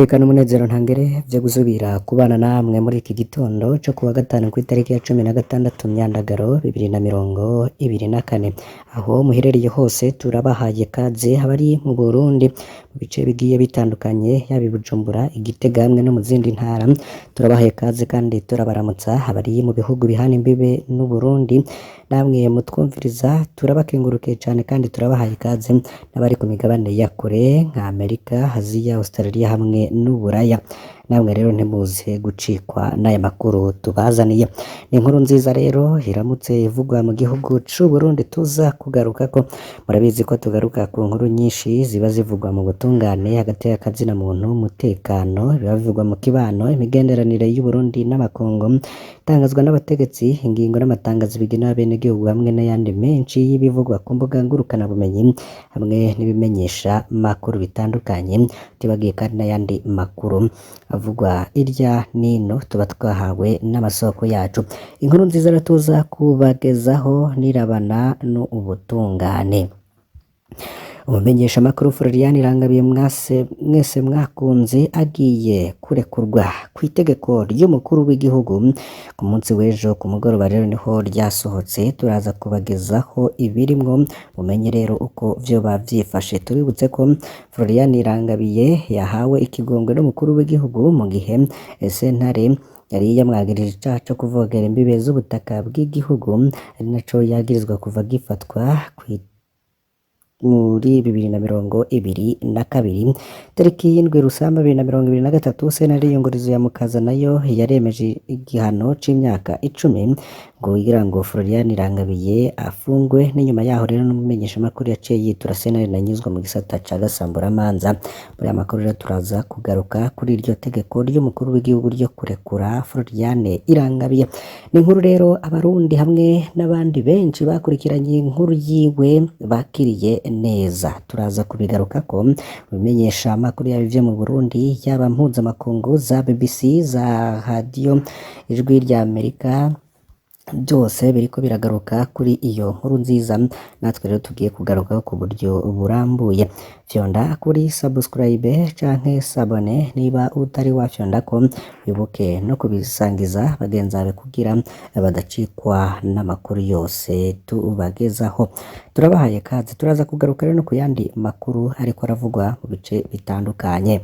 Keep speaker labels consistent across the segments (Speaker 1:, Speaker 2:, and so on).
Speaker 1: Tekana umunezero ntangere vyo gusubira kubana namwe muri iki gitondo co kuwa gatanu kw'itariki ya 16 Myandagaro 2024, aho muherereye hose turabahaye kaze abari mu Burundi mu bice bigiye bitandukanye yaba i Bujumbura, Igitega hamwe no mu zindi ntara. Turabahaye kaze kandi turabaramutsa abari mu bihugu bihana imbibe n'u Burundi, namwe mutwumviriza turabakengurukiye cane kandi turabahaye kaze n'abari ku migabane ya kure nka Amerika, Aziya, Australia hamwe n'Uburaya. Namwe rero ntimuze gucikwa n'aya makuru tubazaniye. Ni inkuru nziza rero iramutse ivugwa mu gihugu c'u Burundi tuza kugarukako. Murabizi ko tugaruka ku nkuru nyinshi ziba zivugwa mu butungane hagati y'akazina muntu, umutekano, biba bivugwa mu kibano, imigenderanire y'u Burundi n'amakungu, itangazwa n'abategetsi, ingingo n'amatangazo bigenewe abenegihugu hamwe n'ayandi menshi y'ibivugwa ku mbuga ngurukana bumenyi hamwe n'ibimenyesha makuru bitandukanye, tibagiye kandi n'ayandi makuru avugwa irya nino tuba twahawe n'amasoko yacu. Inkuru nziza ratuza kubagezaho nirabana n'ubutungane. Umumenyesha makuru Florian Irangabiye mwese mwakunze agiye kurekurwa kw'itegeko ry'umukuru w'igihugu ku munsi w'ejo ku mugoroba rero niho ryasohotse. Turaza kubagezaho ibirimwo mumenye rero uko vyoba vyifashe. Tubibutse ko Florian Irangabiye yahawe ikigongwe n'umukuru w'igihugu mu gihe sentare yari yamwagirije icaha co kuvogera imbibe z'ubutaka bw'igihugu, ari naco yagirizwa kuva gifatwa muri 2022 tariki y'indwi Rusamba 2023. Sentare y'iyungurizo ya Mukaza nayo yaremeje igihano c'imyaka 10 ngo kugira ngo Florian Irangabiye afungwe. N'inyuma yaho rero n'umumenyesha makuru yaciye yitura sentare nanyuzwa mu gisata ca Gasamburamanza. Muri aya makuru rero turaza kugaruka kuri iryo tegeko ry'umukuru w'igihugu ryo kurekura Florian Irangabiye. Ni inkuru rero abarundi hamwe n'abandi benshi bakurikiranye inkuru yiwe bakiriye neza. Turaza kubigarukako bimenyesha makuru yaba ivyo mu Burundi yaba mpuzamakungu za BBC, za radio Ijwi rya Amerika, byose biriko biragaruka kuri iyo nkuru nziza. Natwe rero tugiye kugarukaho ku buryo burambuye. Fyonda kuri subscribe canke sabone niba utari wafyondako, wibuke no kubisangiza bagenzi bawe kugira badacikwa n'amakuru yose tubagezaho. Turabahaye kaze. Turaza kugaruka rero no ku yandi makuru ariko aravugwa mu bice bitandukanye.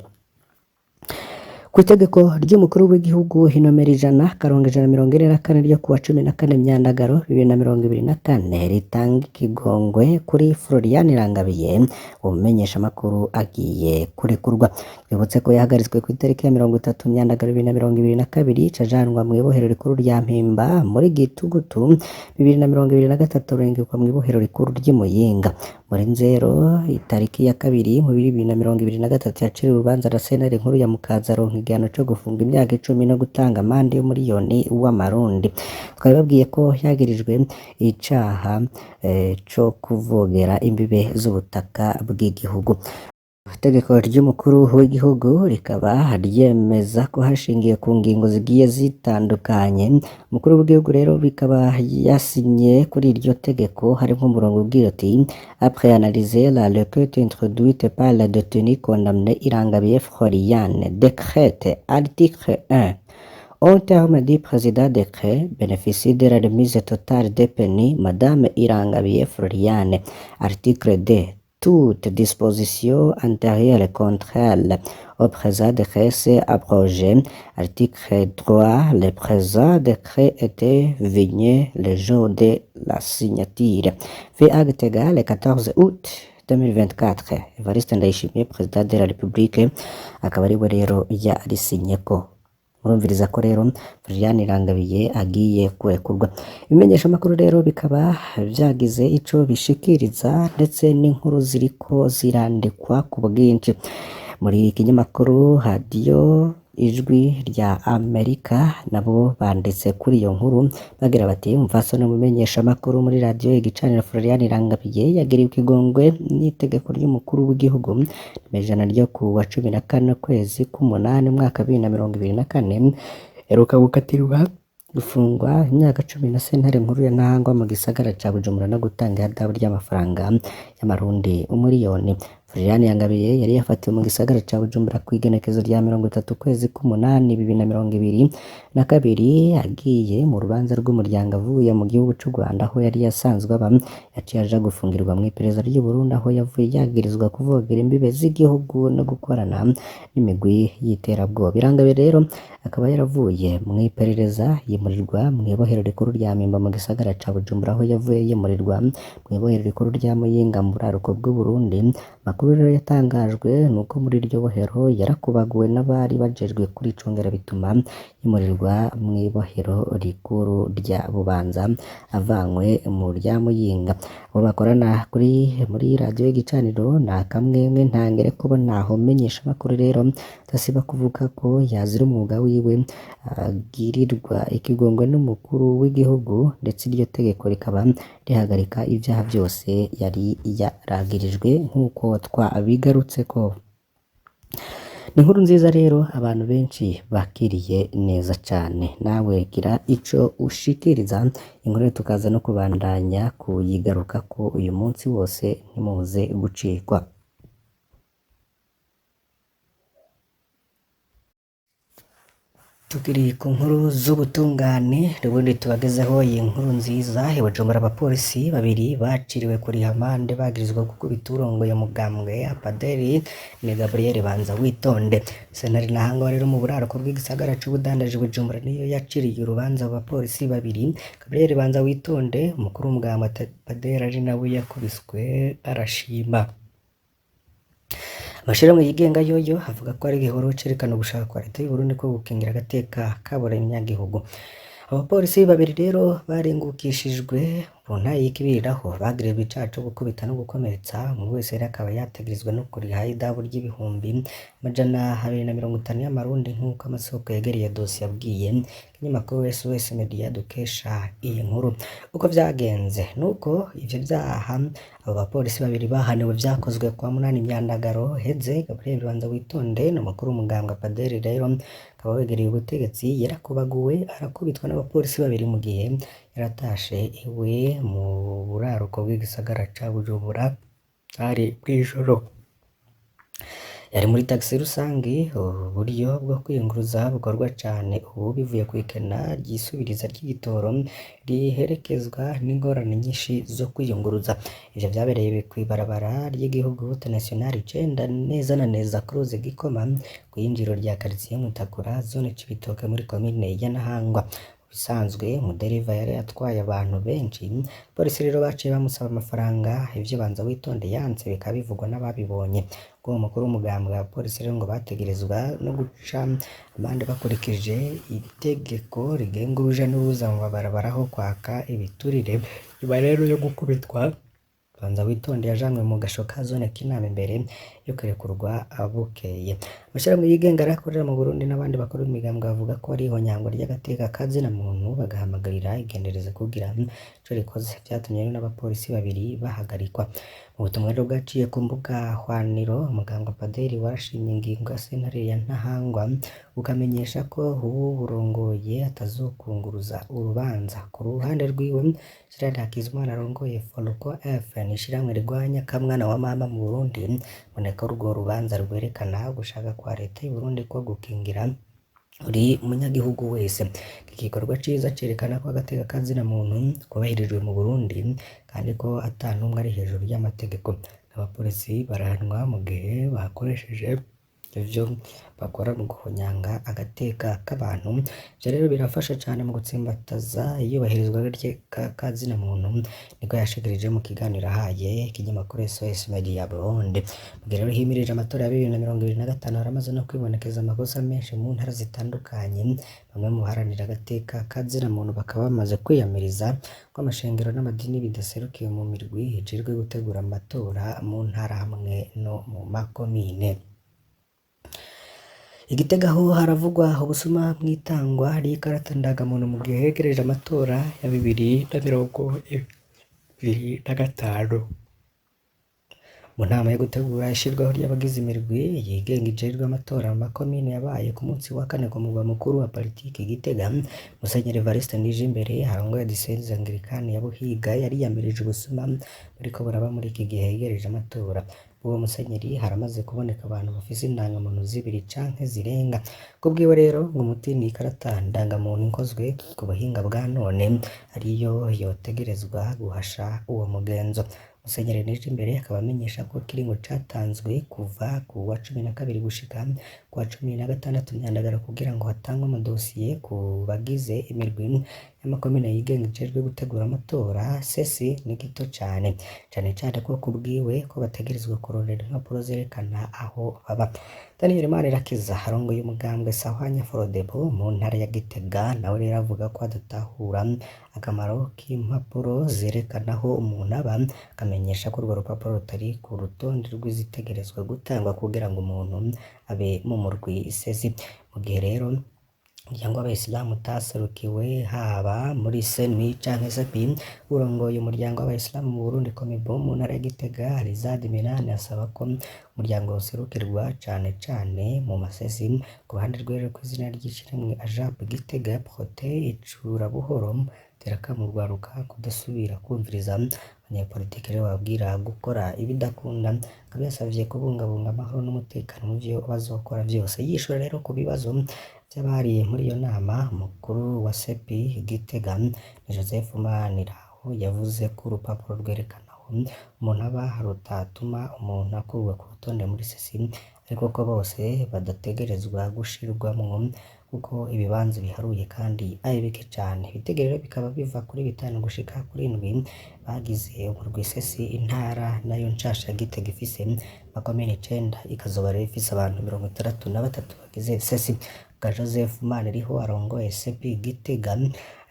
Speaker 1: Kw'itegeko ry'umukuru w'igihugu inomero 100/144 ryo kuwa 14 Myandagaro 2024 ritanga ikigongwe kuri Florian Irangabiye, umumenyesha makuru agiye kurekurwa. Twibutse ko yahagaritswe ku itariki ya 30 Myandagaro 2022 cajanwa mu ibohero rikuru rya Mpimba muri Gitugutu, 2023 rengekwa mu ibohero rikuru ry'Imuyinga. Muri Nzero itariki ya 2 mu 2023 yaciriwe urubanza na sentare nkuru ya Mukaza aronka igihano co gufunga imyaka 10 no gutanga amande y'umuriyoni w'amarundi. Twabibabwiye ko yagirijwe icaha co kuvogera imbibe z'ubutaka bw'igihugu. Itegeko ry'umukuru w'igihugu rikaba ryemeza ko hashingiye ku ngingo zigiye zitandukanye. Umukuru w'igihugu rero bikaba yasinye kuri iryo tegeko harimo umurongo ugira ati: après analyser la requête introduite par la détenu condamné Irangabiye Florian, décrète article 1 au terme du président décret bénéficie de la remise totale des peines Madame Irangabiye Florian. Article 2, toute disposition antérieure contre elle au présent décret s'est abrogée. Article 3, le présent décret était venu le jour de la signature. Fait acte égal le 14 août 2024. Evariste Ndayishimiye, président de la République, akaba ari we rero yarisinyeko. Murumviriza ko rero Florian Irangabiye agiye kurekurwa. Ibimenyesha makuru rero bikaba vyagize ico bishikiriza ndetse n'inkuru ziriko zirandikwa ku bwinshi. Muri ikinyamakuru Radio Ijwi rya Amerika nabo banditse kuri iyo nkuru bagira bati: umvaso n'umumenyesha makuru muri radio igicaniro Florian Irangabiye yagiriwe ikigongwe n'itegeko ry'umukuru w'igihugu n'ijana ryo ku wa 14 kwezi k'umunani mwaka 2024 eruka gukatirwa gufungwa imyaka 10 na sentare nkuru ya Ntahangwa mu gisagara ca Bujumbura no gutanga ihadabu ry'amafaranga y'amarundi umuriyoni. Florian Yangabiye yari yafatiwe mu gisagara ca Bujumbura kw'igenekezo rya 30 kwezi k'umunani 2022 agiye mu rubanza rw'umuryango avuye mu gihugu c'u Rwanda aho yari yasanzwe aba, yaciye aja gufungirwa mw'iperereza ry'u Burundi aho yavuye yagirizwa kuvogera imbibe z'igihugu no gukorana n'imigwi y'iterabwoba. Yangabiye rero akaba yaravuye mw'iperereza yimurirwa mw'ibohero rikuru rya Mpimba mu gisagara ca Bujumbura aho yavuye yimurirwa mw'ibohero rikuru rya Muyinga mu buraruko bw'u Burundi. Amakuru rero yatangajwe nuko muri iryo bohero yarakubaguwe n'abari bajejwe kuricungera bituma yimurirwa mw'ibohero rikuru rya Bubanza avanywe mu rya Muyinga. Abo bakorana muri radio y'igicaniro na kamwemwe ntangere kubona aho menyesha amakuru rero tasiba kuvuga ko yazira umwuga wiwe agirirwa ikigongwe n'umukuru w'igihugu, ndetse iryo tegeko rikaba rihagarika ivyaha vyose yari yaragirijwe nk'uko twabigarutseko. Ni inkuru nziza rero abantu benshi bakiriye neza cane, nawe gira ico ushikiriza. Inkuru tukaza no kubandanya kuyigarukako uyu munsi wose, ntimuze gucikwa. Tukiri ku nkuru z'ubutungane ubundi tubagezeho iyi nkuru nziza. I Bujumbura abapolisi babiri baciriwe kuriha amande bagirizwa gukubita urongoye mugambwe Padiri ni Gabriel Banza Witonde. Sentare Ntahangwa rero mu buraruko bw'igisagara c'ubudandaji Bujumbura niyo yaciriye urubanza abapolisi babiri. Gabriel Banza Witonde umukuru w'umugambwe Padiri ari nawe yakubiswe arashima. Amashirahamwe yigenga yoyo avuga ko ari igihoro cerekana ugushaka kwa leta y'u Burundi ko gukingira agateka k'abanyagihugu. Abapolisi babiri rero barengukishijwe mu ntahe y'ikibiriraho bagirijwe icaha co gukubita no gukomeretsa. Umuntu wese rero akaba yategerezwa no kuriha idabu ry'ibihumbi 250 y'amarundi nk'uko amasoko yegereye dosiye yabwiye ikinyamakuru SOS Media dukesha iyi nkuru. Uko vyagenze nuko ivyo vyaha abo bapolisi babiri bahaniwe vyakozwe kwa munani Myandagaro heze. Gabriel Banza Witonde n'umukuru w'umugambwe Padiri rero akaba wegereye ubutegetsi yarakubaguwe arakubitwa n'abapolisi babiri mu gihe yaratashe iwe mu buraruko bw'igisagara ca Bujumbura hari kw'ijoro. Yari muri taxi rusangi, uburyo bwo kwiyunguruza bukorwa cane ubu bivuye kw'ikena ryisubiriza ry'igitoro riherekezwa n'ingorane nyinshi zo kwiyunguruza. Ivyo vyabereye kw'ibarabara ry'igihugu Route Nationale 9 neza na neza Cruze Gikoma kw'injiro rya quartier Mutakura zone Cibitoke muri komine ya Ntahangwa. Bisanzwe umudereva yari atwaye abantu benshi, polisi rero baciye bamusaba amafaranga. Ivyo Banza Witonde yanse bikaba bivugwa n'ababibonye. Uwo mukuru w'umugambwe wa polisi rero ngo bategerezwa no guca amande bakurikije itegeko rigenga uruja n'uruza mu mabarabara aho kwaka ibiturire. Nyuma rero yo gukubitwa, Banza Witonde yajanwe mu gasho ka zone Kinama imbere yo kurekurwa bukeye. Amashirahamwe yigenga arakorera mu Burundi n'abandi bakora imigambwe bavuga ko ari ihonyangwa ry'agateka kazina muntu, bagahamagarira igendereza kugira ico rikoze. Vyatumye rero n'abapolisi babiri bahagarikwa. Mu butumwa rero bwaciye ku mbuga hwaniro, umugambwe Padiri warashimye ingingo ya sentare ya Ntahangwa ukamenyesha ko ubu burongoye atazokunguruza urubanza. Ku ruhande rwiwe Gerard Hakizimana arongoye Foluko F n'ishirahamwe rigwanya kamwana wa mama mu Burundi boneka urwo rubanza rwerekana gushaka kwa leta y'u Burundi ko gukingira uri umunyagihugu wese. Iki gikorwa ciza cerekana ko agateka kazina muntu kubahirijwe mu Burundi kandi ko ata numwe ari hejuru y'amategeko. Abapolisi barahanwa mu gihe bakoresheje ivyo bakora mu guhonyanga agateka k'abantu. Ivyo rero birafasha cane mu gutsimbataza iyubahirizwa ry'akazina muntu, niko yashikirije mu kiganiro ahaye ikinyamakuru SOS Media Burundi. Mu gihe rero himirije amatora ya 2025 haramaze no kwibonekeza amakosa menshi mu ntara zitandukanye. Bamwe mu baharanira agateka kazina muntu bakaba bamaze kwiyamiriza ko amashengero n'amadini bidaserukiye mu mirwi ijejwe gutegura amatora mu ntara hamwe no mu makomine. Igitega ho haravugwa ubusuma mw'itangwa ry'ikarata ndangamuntu mu gihe hegereje amatora ya 2025. Mu nama yo gutegura ishirwaho ry'abagize imirwi yigenga ijejwe amatora mu makomine yabaye ku munsi wa kane ku mugwa mukuru wa politiki Gitega, Musenyeri Evariste Nijimbere arongoye Diocese Anglikani ya Buhiga yari yamirije ubusuma buriko buraba muri iki gihe hegereje amatora. uwo musenyeri haramaze kuboneka abantu bafise indangamuntu zibiri canke zirenga. Kubwiwe rero ngo umuti ni ikarata ndangamuntu ikozwe ku buhinga bwa none ariyo yotegerezwa guhasha uwo mugenzo. Musenyeri Nijimbere akaba amenyesha ko ikiringo catanzwe kuva ku wa 12 gushika ku wa 16 Myandagaro kugira ngo hatangwe amadosiye ku bagize imirwi y'amakomine yigenga ijejwe gutegura amatora sesi ni gito cane ko kubwiwe ko bategerezwa kurondera impapuro zerekana aho baba. Daniel Manirakiza arongoye umugambwe Sahwanya Frodebu mu ntara ya Gitega nawe rero avuga ko adatahura akamaro k'impapuro zerekana aho umuntu aba, akamenyesha ko urwo rupapuro rutari ku rutonde rw'izitegerezwa gutangwa kugira ngo umuntu abe mu murwi sesi. Mu gihe rero umuryango w'abayisilamu utaserukiwe haba muri seni canke sepi, urongoye umuryango w'abayisilamu mu Burundi Komibo mu ntara ya Gitega Rizad Minani asaba ko umuryango userukirwa cane mu masesi. Ku ruhande rw'ejo kw'izina ry'ishirahamwe Ajab Gitega Prote icura buhoro teraka mu rwaruka kudasubira kumviriza abanyapolitiki rero babwira gukora ibidakunda, akaba yasavye kubungabunga amahoro n'umutekano mu vyo bazokora vyose. Yishura rero ku bibazo vy'abari muri iyo nama, mukuru wa sepi Gitega ni Joseph Maniraho yavuze ko urupapuro rwerekana aho umuntu aba rutatuma umuntu akurwa ku rutonde muri sesi, ariko ko bose badategerezwa gushirwamwo kuko ibibanza biharuye kandi ari bike cane. Ibitegerero bikaba biva kuri 5 gushika kuri 7 bagize umurwi sesi. Intara nayo nshasha Gitega ifise makomine 9 ikazoba rero ifise abantu 63 bagize sesi. Bwa Joseph Maniriho arongoye sepi Gitega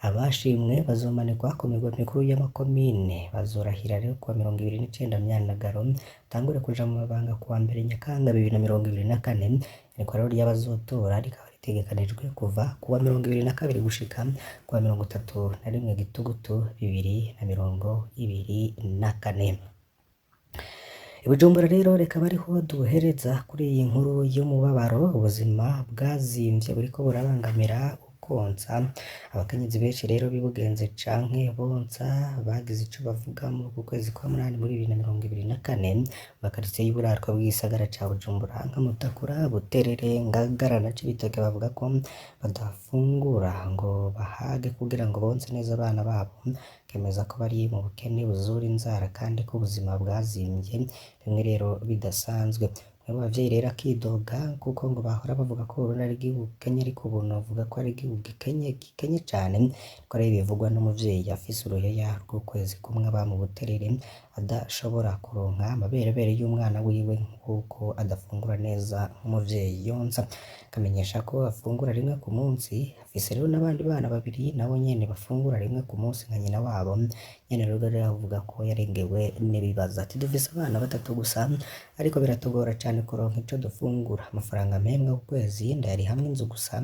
Speaker 1: abashimwe bazomanikwa ku migwa mikuru y'amakomine bazorahira rero kuwa 29 Myandagaro tangure kuja mu mabanga kuwa 2 Nyakanga 2024. Ariko rero ry'abazotora rikaba ritegekanijwe kuva kuwa 22 gushika kuwa 31 Gitugutu 2024. Ibujumbura rero reka bariho duhereza kuri iyi nkuru y'umubabaro. Ubuzima bwazimvye buriko burabangamira konsa abakenyezi benshi rero bibugenze canke bonsa bagize ico bavuga muri uku kwezi kwa munani muri 2024 bakaritse y'uburarwa bw'isagara ca Bujumbura nka Mutakura, Buterere, Ngagara na Cibitoke bavuga ko badafungura ngo bahage kugira ngo bonse neza abana babo, kemeza ko bari mu bukene buzura inzara kandi ko ubuzima bwazimvye rimwe rero bidasanzwe. Abo bavyeyi rero akidoga kuko ngo bahora bavuga ko Burundi ari igihugu gikenye, ariko ubu bavuga ko ari igihugu gikenye cane, ko rero bivugwa n'umuvyeyi afise uruheya rw'ukwezi kumwe aba mu Buterere adashobora kuronka amaberebere y'umwana wiwe kuko adafungura neza nk'umuvyeyi yonsa. Akamenyesha ko afungura rimwe ku munsi, afise rero n'abandi bana babiri nabo nyene bafungura rimwe ku munsi nka nyina wabo nyene. Rero avuga ko yarengewe n'ibibazo, ati dufise abana 3 gusa ariko biratugora cane kuronka ico dufungura, amafaranga mpembwa ku kwezi ndayari hamwe inzu gusa,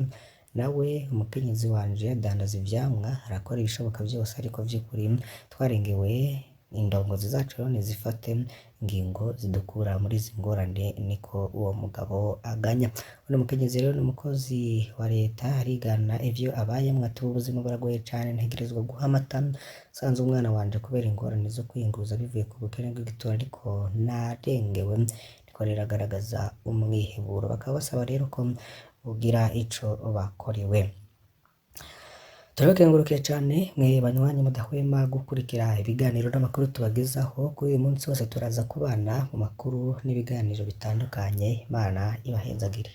Speaker 1: nawe umukenyezi wanje adandaza ivyamwa arakora ibishoboka vyose, ariko vy'ukuri twarengewe. Indongozi zacu rero nizifate ingingo zidukura muri izi ngorane, niko uwo mugabo aganya. Uno mukenyezi rero n'umukozi wa leta arigana ivyo abayemwo, ati ubuzima buragoye cane, ntegerezwa guha amata sanze umwana wanje kubera ingorane zo kwiyunguruza bivuye ku bukene bw'igitoro, ariko narengewe. Niko rero agaragaza umwiheburo, bakaba basaba rero ko bugira ico bakorewe. Turabakengurukiye cane mwe banywanyi mudahwema gukurikira ibiganiro n'amakuru tubagezaho. Kuri uyu munsi wose turaza kubana mu makuru n'ibiganiro bitandukanye. Imana ibahezagire.